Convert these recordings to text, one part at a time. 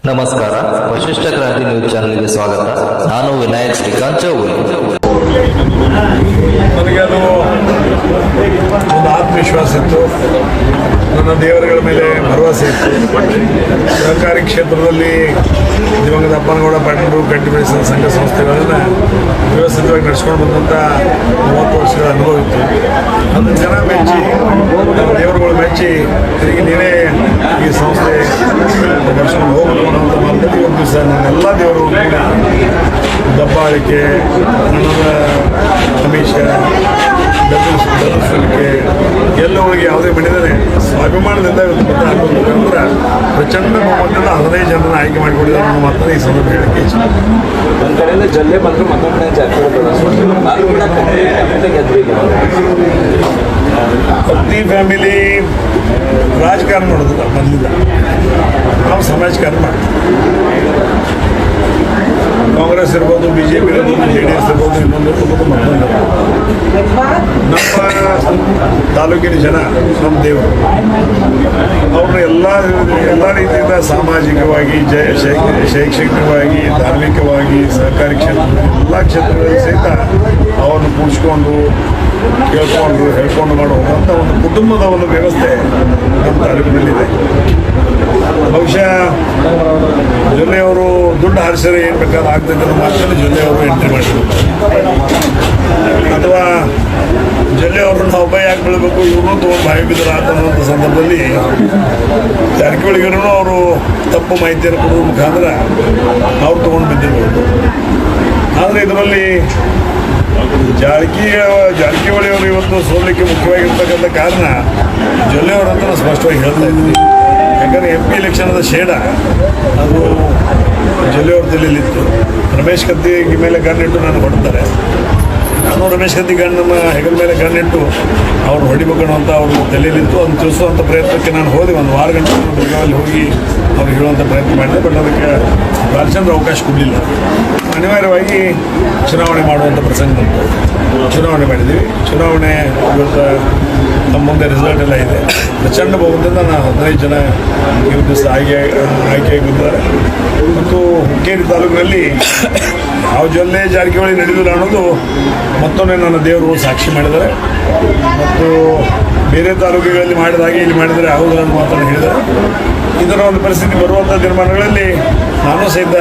ನಮಸ್ಕಾರ, ವಶಿಷ್ಠ ಕ್ರಾಂತಿ ನ್ಯೂಸ್ ಚಾನೆಲ್ಗೆ ಸ್ವಾಗತ. ನಾನು ವಿನಾಯಕ್ ಶ್ರೀಕಾಂತ್ ಚೌಗುಲೆ. ನನಗೆ ಅದು ಒಂದು ಆತ್ಮವಿಶ್ವಾಸ ಇತ್ತು, ನನ್ನ ದೇವರುಗಳ ಮೇಲೆ ಭರವಸೆ ಇತ್ತು. ಸಹಕಾರಿ ಕ್ಷೇತ್ರದಲ್ಲಿ ದಿವಂಗತ ಅಪ್ಪನಗೌಡ ಪಾಟೀಲರು ಗಟ್ಟಿ ಬೆಳೆಸಿದ ಸಂಘ ಸಂಸ್ಥೆಗಳನ್ನು ವ್ಯವಸ್ಥಿತವಾಗಿ ನಡೆಸ್ಕೊಂಡು ಬಂದಂಥ 30 ವರ್ಷಗಳ ಅನುಭವ ಇತ್ತು. ಅದನ್ನು ಜನ ಮೆಚ್ಚಿ, ನಮ್ಮ ದೇವರುಗಳು ಮೆಚ್ಚಿ ತಿರುಗಿ ನೀವೇ ಈ ಸಂಸ್ಥೆ ನಡೆಸ್ಕೊಂಡು ಹೋಗಬೇಕು ಅನ್ನೋಂಥ ಮಾತಲ್ಲಿ ಒಂದು ದಿವಸ ನನ್ನೆಲ್ಲ ದೇವರು ದಬ್ಬಾಳಿಕೆ, ಹಣದ ಅಮಿಷ, ಬೆದರಿಸಲಿಕ್ಕೆ ಎಲ್ಲವರಿಗೆ ಯಾವುದೇ ಮಾಡಿದರೆ ಸ್ವಾಭಿಮಾನದಿಂದ ಇವತ್ತು ಮತ ಹಾಕಬೇಕಂದ್ರೆ ಪ್ರಚಂಡ ಬಹುಮತದಿಂದ 15 ಜನರನ್ನು ಆಯ್ಕೆ ಮಾಡಿಕೊಂಡಿದ್ದಾರೆ ಅನ್ನೋ ಮಾತನ್ನು ಈ ಸಂದರ್ಭ ಹೇಳಕ್ಕೆ ಇಚ್ಛೆ. ಒಂದು ಕಡೆಯಿಂದ ಜಲ್ಲೆ ಬಂದರೂ ಮತ್ತೊಂದು ಕಡೆ ಪತ್ನಿ ಫ್ಯಾಮಿಲಿ ರಾಜಕಾರಣ ಮಾಡೋದಿಲ್ಲ, ಮೊದಲಿಂದ ನಾವು ಸಮಾಜಕಾರಣ ಮಾಡ್ತೀವಿ. ಕಾಂಗ್ರೆಸ್ ಇರ್ಬೋದು, BJP ಇರ್ಬೋದು, JDS ಇರ್ಬೋದು, ಇನ್ನೊಂದು ಇರ್ಬೋದು, ಮತ್ತೊಂದು ನಮ್ಮ ತಾಲೂಕಿನ ಜನ ನಮ್ಮ ದೇವರು. ಅವ್ರನ್ನ ಎಲ್ಲ ರೀತಿಯಿಂದ ಸಾಮಾಜಿಕವಾಗಿ, ಶೈಕ್ಷಣಿಕವಾಗಿ, ಧಾರ್ಮಿಕವಾಗಿ, ಸಹಕಾರಿ ಕ್ಷೇತ್ರ ಎಲ್ಲ ಕ್ಷೇತ್ರಗಳಲ್ಲಿ ಸಹಿತ ಅವ್ರನ್ನ ಕೂಡಿಸ್ಕೊಂಡು ಕೇಳ್ಕೊಂಡು ಹೇಳ್ಕೊಂಡು ಮಾಡುವಂಥ ಒಂದು ಕುಟುಂಬದ ಒಂದು ವ್ಯವಸ್ಥೆ ನಮ್ಮ ತಾಲೂಕಿನಲ್ಲಿದೆ. ಬಹುಶಃ ಜೊಲ್ಲೆಯವರು ದುಡ್ಡು ಹಾರಿಸಿದ್ರೆ ಏನು ಬೇಕಾದ್ರೂ ಆಗ್ತದೆ ಅನ್ನೋ ಮಾತನ್ನು ಜೊಲ್ಲೆಯವರು ಎಂಟ್ರಿ ಮಾಡಿದ್ರು. ಅಥವಾ ಜೊಲ್ಲೆಯವ್ರನ್ನ ನಾವು ಭಯ ಯಾಕೆ ಬೀಳಬೇಕು, ಇವ್ರನ್ನೂ ತೊಗೊಂಡು ಬಾಯಿ ಬಿದ್ದರೆ ಅನ್ನೋಂಥ ಸಂದರ್ಭದಲ್ಲಿ ಜಾರಕಿಹೊಳಿಗರೂ ಅವರು ತಪ್ಪು ಮಾಹಿತಿಯನ್ನು ಕೊಡೋದ್ರ ಮುಖಾಂತರ ಅವ್ರು ತೊಗೊಂಡು ಬಿದ್ದಿರ್ಬೋದು. ಆದರೆ ಇದರಲ್ಲಿ ಜಾರಕಿಹೊಳಿಯವರು ಇವತ್ತು ಸೋಲಿಕ್ಕೆ ಮುಖ್ಯವಾಗಿರ್ತಕ್ಕಂಥ ಕಾರಣ ಜೊಲ್ಲೆಯವರಂತ ನಾನು ಸ್ಪಷ್ಟವಾಗಿ ಹೇಳ್ತಾ ಇದ್ದೀನಿ. ಯಾಕಂದರೆ MP ಎಲೆಕ್ಷನದ ಶೇಡ ಅದು ಜೊಲ್ಲೆಯವ್ರ ತಲೆಯಲ್ಲಿತ್ತು. ರಮೇಶ್ ಕತ್ತಿ ಮೇಲೆ ಗಣ್ಣಿಟ್ಟು ನಾನು ಹೊಡ್ತಾರೆ. ನಾನು ರಮೇಶ್ ಕತ್ತಿ ನಮ್ಮ ಹೆಗಲ ಮೇಲೆ ಗಣ್ಣಿಟ್ಟು ಅವ್ರು ಹೊಡಿಬೇಕು ಅಂತ ಅವ್ರ ತಲೆಯಲ್ಲಿತ್ತು. ಅದನ್ನು ತಿಳಿಸುವಂಥ ಪ್ರಯತ್ನಕ್ಕೆ ನಾನು ಹೋದೆ. ಒಂದು ವಾರ ಗಂಟೆ ಬೆಳಗಾವಲ್ಲಿ ಹೋಗಿ ಅವ್ರಿಗೆ ಹೇಳುವಂಥ ಪ್ರಯತ್ನ ಮಾಡಿದೆ. ಬಟ್ ಅದಕ್ಕೆ ಬಾಲಚಂದ್ರ ಅವಕಾಶ ಕೊಡಲಿಲ್ಲ. ಅನಿವಾರ್ಯವಾಗಿ ಚುನಾವಣೆ ಮಾಡುವಂಥ ಪ್ರಸಂಗ ಬಂತು. ಚುನಾವಣೆ ಮಾಡಿದ್ದೀವಿ. ಚುನಾವಣೆ ಇವತ್ತು ನಮ್ಮ ಮುಂದೆ ರಿಸಲ್ಟ್ ಎಲ್ಲ ಇದೆ. ಪ್ರಚಂಡ ಬಹುಮತದಿಂದ ನಾನು 15 ಜನ ಇವತ್ತು ದಿವಸ ಆಯ್ಕೆಯಾಗಿದ್ದಾರೆ. ಮತ್ತು ಹುಕ್ಕೇರಿ ತಾಲೂಕಿನಲ್ಲಿ ಯಾವ ಜೊಲ್ಲೆ ಜಾರಕಿಹೊಳಿ ನಡೆದಿಲ್ಲ ಅನ್ನೋದು ಮತ್ತೊಮ್ಮೆ ನನ್ನ ದೇವರು ಸಾಕ್ಷಿ ಮಾಡಿದ್ದಾರೆ. ಮತ್ತು ಬೇರೆ ತಾಲೂಕುಗಳಲ್ಲಿ ಮಾಡಿದ ಹಾಗೆ ಇಲ್ಲಿ ಮಾಡಿದರೆ ಆಗುವುದಿಲ್ಲ ಅನ್ನೋ ಮಾತನ್ನು ಹೇಳಿದ್ದಾರೆ. ಇದರ ಒಂದು ಪರಿಸ್ಥಿತಿ ಬರುವಂಥ ತೀರ್ಮಾನಗಳಲ್ಲಿ ನಾನು ಸಹಿತ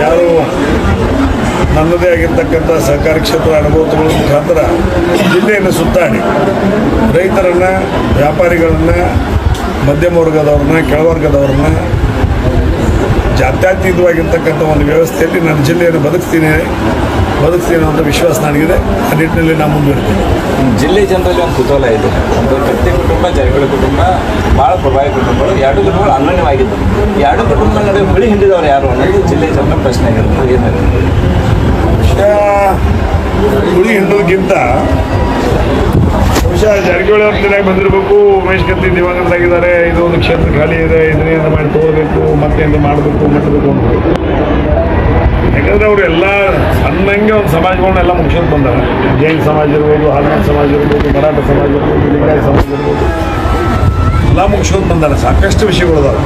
ಯಾರು ನನ್ನದೇ ಆಗಿರ್ತಕ್ಕಂಥ ಸಹಕಾರಿ ಕ್ಷೇತ್ರ ಅನುಭವ ತಗೊಳ್ಳೋ ಮುಖಾಂತರ ಜಿಲ್ಲೆಯನ್ನು ಸುತ್ತಾಡಿ ರೈತರನ್ನು, ವ್ಯಾಪಾರಿಗಳನ್ನು, ಮಧ್ಯಮ ವರ್ಗದವ್ರನ್ನ, ಕೆಳವರ್ಗದವ್ರನ್ನ ಜಾತ್ಯತೀತವಾಗಿರ್ತಕ್ಕಂಥ ಒಂದು ವ್ಯವಸ್ಥೆಯಲ್ಲಿ ನನ್ನ ಜಿಲ್ಲೆಯನ್ನು ಬದುಕ್ತೀನಿ ಅಂತ ವಿಶ್ವಾಸ ನನಗಿದೆ. ಆ ನಿಟ್ಟಿನಲ್ಲಿ ನಾನು ಮುಂದುವರಿತೀನಿ. ಜಿಲ್ಲೆ ಜನರಲ್ಲಿ ಒಂದು ಕುತೂಹಲ ಇದೆ. ಒಂದು ಕತ್ತಿ ಕುಟುಂಬ, ಜಾರಕಿಹೊಳಿ ಕುಟುಂಬ ಭಾಳ ಪ್ರಭಾವಿ ಕುಟುಂಬಗಳು. ಎರಡು ಕುಟುಂಬಗಳು ಅನ್ಯೋನ್ಯವಾಗಿದ್ದವು. ಎರಡು ಕುಟುಂಬಗಳ ನಡುವೆ ಹುಳಿ ಹಿಂಡಿದವರು ಯಾರು ಅನ್ನೋದು ಜಿಲ್ಲೆ ಜನರ ಪ್ರಶ್ನೆ ಆಗಿರುತ್ತೆ. ಏನಾಗುತ್ತೆ ಹುಳಿ ಹಿಂಡೋದಕ್ಕಿಂತ ಬಹುಶಃ ಜಾರಕಿಹೊಳಿ ಅವ್ರ ತಿನ್ನಾಗಿ ಬಂದಿರಬೇಕು. ಉಮೇಶ್ ಕತ್ತಿ ದಿವಂಗತರಾಗಿದ್ದಾರೆ, ಇದು ಒಂದು ಕ್ಷೇತ್ರ ಖಾಲಿ ಇದೆ, ಇದನ್ನೇನು ಮಾಡಿ ತಗೋಬೇಕು, ಮತ್ತೇನು ಮಾಡಬೇಕು ಮಾಡಬೇಕು ಅಂತ. ಯಾಕಂದರೆ ಅವರು ಎಲ್ಲ ಸಣ್ಣಂಗೆ ಒಂದು ಸಮಾಜಗಳನ್ನೆಲ್ಲ ಮುಗಿಸ್ಕೊಂಡು ಬಂದಾರೆ. ಜೈನ್ ಸಮಾಜ ಇರ್ಬೋದು, ಹಾಲ್ಮಾನ್ ಸಮಾಜ ಇರ್ಬೋದು, ಮರಾಠ ಸಮಾಜ ಇರ್ಬೋದು, ಲಿಂಗಾಯತ ಸಮಾಜ ಇರ್ಬೋದು, ಎಲ್ಲ ಮುಗಿಸ್ಕೊಂಡು ಬಂದಾರೆ. ಸಾಕಷ್ಟು ವಿಷಯಗಳಿದಾವೆ.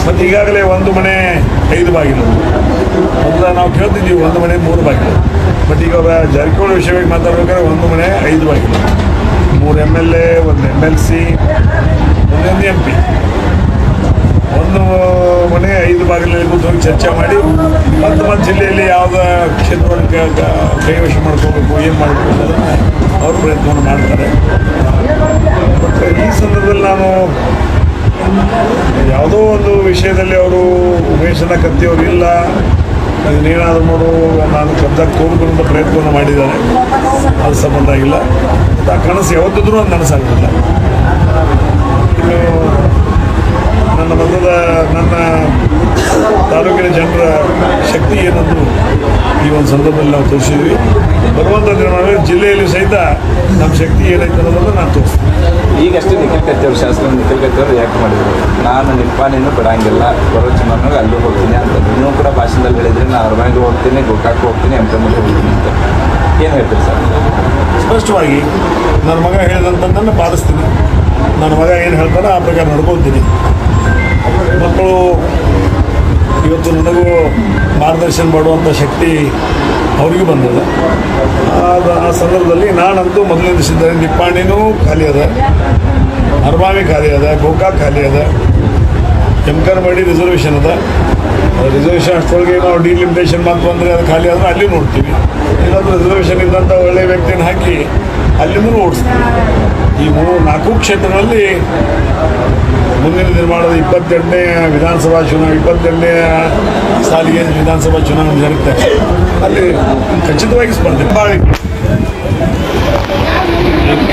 ಮತ್ತು ಈಗಾಗಲೇ ಒಂದು ಮನೆ 5 ಬಾಗಿಲು. ಮೊದಲ ನಾವು ಕೇಳ್ತಿದ್ದೀವಿ 1 ಮನೆ 3 ಬಾಗಿಲು. ಬಟ್ ಈಗ ಜಾರಕಿಹೊಳಿ ವಿಷಯವಾಗಿ ಮಾತಾಡ್ಬೇಕಾದ್ರೆ 1 ಮನೆ 5 ಬಾಗಿಲು, 3 MLA, 1 MLC, 1 MP. 1 ಮನೆ 5 ಬಾಗಿಲಿನಲ್ಲಿ ಕೂತ್ಕೊಂಡು ಚರ್ಚೆ ಮಾಡಿ ಮತ್ತು ಜಿಲ್ಲೆಯಲ್ಲಿ ಯಾವುದೇ ಕ್ಷೇತ್ರವನ್ನು ಕೈವಶ ಮಾಡ್ಕೋಬೇಕು, ಏನು ಮಾಡಬೇಕು ಅನ್ನೋದನ್ನು ಅವರು ಪ್ರಯತ್ನವನ್ನು ಮಾಡ್ತಾರೆ. ಬಟ್ ಈ ಸಂದರ್ಭದಲ್ಲಿ ನಾನು ಯಾವುದೋ ಒಂದು ವಿಷಯದಲ್ಲಿ ಅವರು ಉಮೇಶನ ಕತ್ತಿಯವರು ಇಲ್ಲ, ಇದನ್ನೇನಾದರೂ ನೋಡು ನಾನು ಕಬ್ಜಾಕ್ಕೆ ತೋರ್ಕೊಳ್ಳುವಂಥ ಪ್ರಯತ್ನವನ್ನು ಮಾಡಿದ್ದಾರೆ. ಅದು ಸಂಬಂಧ ಆಗಿಲ್ಲ. ಆ ಕನಸು ಯಾವತ್ತಿದ್ರೂ ಅದು ನನಸಾಗಿಲ್ಲ. ಇನ್ನು ನನ್ನ ತಾಲೂಕಿನ ಜನರ ಶಕ್ತಿ ಏನಂದ್ರು ಈ ಒಂದು ಸಂದರ್ಭದಲ್ಲಿ ನಾವು ತೋರಿಸಿದ್ವಿ. ಬರುವಂಥ ದಿನಗಳಲ್ಲಿ ಜಿಲ್ಲೆಯಲ್ಲಿ ಸಹಿತ ನಮ್ಮ ಶಕ್ತಿ ಏನೈತೆ ಅನ್ನೋದನ್ನು ನಾನು ತೋರಿಸ್ತೀನಿ. ಈಗಷ್ಟೇ ನಿಖಿಲ್ ಕತ್ತಿ ಶಾಸಕ ನಿಖಿಲ್ ಕತ್ತಿ ಅವರು ರಿಯಾಕ್ಟ್ ಮಾಡಿದರು. ನಾನು ನಿಪ್ಪಾನೇನು ಬಿಡಂಗಿಲ್ಲ, ಬರೋ ಚುನಾವಣೆಗೆ ಅಲ್ಲೂ ಹೋಗ್ತೀನಿ ಅಂತ. ಇನ್ನೂ ಕೂಡ ಭಾಷಣದಲ್ಲಿ ಹೇಳಿದರೆ ನಾನು ಅರಮನೆಗೆ ಹೋಗ್ತೀನಿ, ಗೋಕಾಕ್ ಹೋಗ್ತೀನಿ, MP ಹೋಗ್ತೀನಿ ಅಂತ. ಏನು ಹೇಳ್ತೀರಿ ಸರ್? ಸ್ಪಷ್ಟವಾಗಿ ನನ್ನ ಮಗ ಹೇಳಿದಂಥದ್ದನ್ನು ಪಾಲಿಸ್ತೀನಿ. ನನ್ನ ಮಗ ಏನು ಹೇಳ್ತಾರೋ ಆ ಪ್ರಕಾರ ನಡ್ಕೊಳ್ತೀನಿ. ಮಕ್ಕಳು ಮಾರ್ಗದರ್ಶನ ಮಾಡುವಂಥ ಶಕ್ತಿ ಅವ್ರಿಗೂ ಬಂದದ. ಆ ಸಂದರ್ಭದಲ್ಲಿ ನಾನಂತೂ ಮೊದಲನೇ ದಿವಸದಿಂದ ನಿಪ್ಪಾಣಿನೂ ಖಾಲಿ ಅದ, ಅರಮಾವಿ ಖಾಲಿ ಅದ, ಗೋಕಾಕ್ ಖಾಲಿ ಅದ, ಎಮ್ಕರಮಡಿ ರಿಸರ್ವೇಷನ್ ಅದ. ರಿಸರ್ವೇಷನ್ ಅಷ್ಟರೊಳಗೆ ನಾವು ಡಿಲಿಮಿಟೇಷನ್ ಮಾತ್ರ ಅಂದರೆ ಅದು ಖಾಲಿ ಆದರೆ ಅಲ್ಲಿ ನೋಡ್ತೀವಿ. ಏನಾದರೂ ರಿಸರ್ವೇಷನ್ ಇದ್ದಂಥ ಒಳ್ಳೆಯ ವ್ಯಕ್ತಿನ ಹಾಕಿ ಅಲ್ಲಿಂದಲೂ ಓಡಿಸ್ತೀವಿ. ಈ 4 ಕ್ಷೇತ್ರಗಳಲ್ಲಿ ಮುಂದಿನ ನಿರ್ಮಾಣದ 28ನೇ ವಿಧಾನಸಭಾ ಚುನಾವಣೆ 28ನೇ ಸಾಲಿಗೆ ವಿಧಾನಸಭಾ ಚುನಾವಣೆ ಜರುಗ್ತಾರೆ. ಅಲ್ಲಿ ಖಚಿತವಾಗಿ ಸ್ಪರ್ಧೆ ಭಾಳ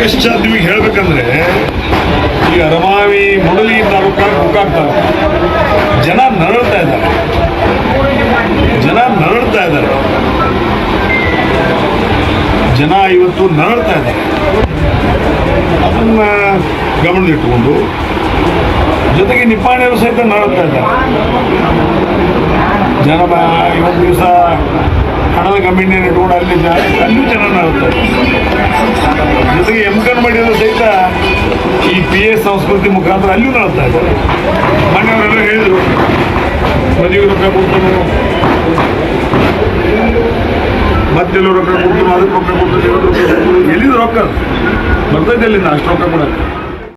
ಎಷ್ಟು ನಿಮಗೆ ಹೇಳಬೇಕಂದ್ರೆ ಈ ಅರಮಾವಿ ಮುಡಲಿ ತಾಲೂಕ ಗೋಕಾಕ್ ತಾಲೂಕು ಜನ ನರಳ್ತಾ ಇದ್ದಾರೆ. ಜನ ಇವತ್ತು ನರಳ್ತಾ ಇದ್ದಾರೆ. ಅದನ್ನು ಗಮನದಲ್ಲಿಟ್ಟುಕೊಂಡು ಜೊತೆಗೆ ನಿಪ್ಪಾಣಿಯವರು ಸಹಿತ ನರಳ್ತಾ ಇದ್ದಾರೆ. ಜನ ಇವತ್ತು ದಿವಸ ಹಣದ ಕಮ್ಮಿನೇ ರೋಡ್ ಅಲ್ಲೂ ಜನ ನರಳ್ತಾರೆ. ಜೊತೆಗೆ ಎಮ್ಕರಮಡಿಯವರು ಸಹಿತ ಈ PA ಸಂಸ್ಕೃತಿ ಮುಖಾಂತರ ಅಲ್ಲೂ ನರಳ್ತಾ ಇದ್ದಾರೆ. ಮನೆಯವರೆಲ್ಲ ಹೇಳಿದರು ಮದುವೆ ರೊಕ್ಕ ಕೊಡ್ತಾನು, ಮತ್ತೆಲ್ಲೂ ರೊಕ್ಕ ಕೊಡ್ತಾನು, ಅದಕ್ಕೆ ರೊಕ್ಕ ಕೊಡ್ತಾನೆ, ಎಲ್ಲಿದ್ದು ರೊಕ್ಕ ಬರ್ತೈತೆ ಅಲ್ಲಿಂದ ಅಷ್ಟು ರೊಕ್ಕ ಕೊಡೋಕ್ಕೆ.